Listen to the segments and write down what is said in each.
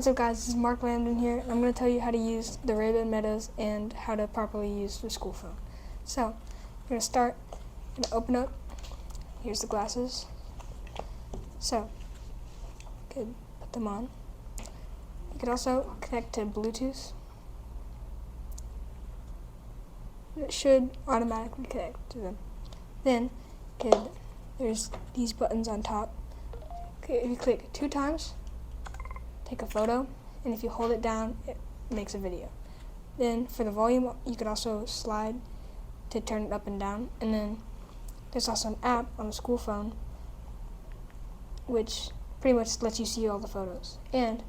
What's up guys, this is Mark Lambden here, and I'm going to tell you how to use the Ray-Ban Metas and how to properly use the school phone. So, you're going to start, you're going to open up, here's the glasses. So, you could put them on. You could also connect to Bluetooth. It should automatically connect to them. Then, there's these buttons on top. Okay, if you click 2 times, take a photo, and if you hold it down, it makes a video. Then for the volume, you could also slide to turn it up and down. And then there's also an app on the school phone which pretty much lets you see all the photos. And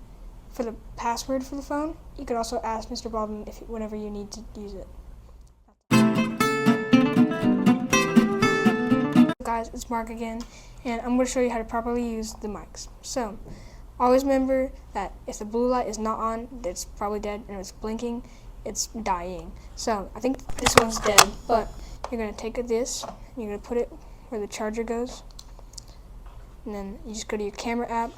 for the password for the phone, you could also ask Mr. Baldwin whenever you need to use it. Guys, it's Mark again, and I'm going to show you how to properly use the mics. So, always remember that if the blue light is not on, it's probably dead, and if it's blinking, it's dying. So, I think this one's dead, but you're going to take this, and you're going to put it where the charger goes, and then you just go to your camera app,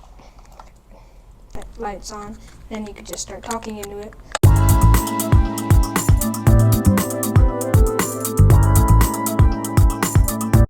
that light's on, and then you can just start talking into it.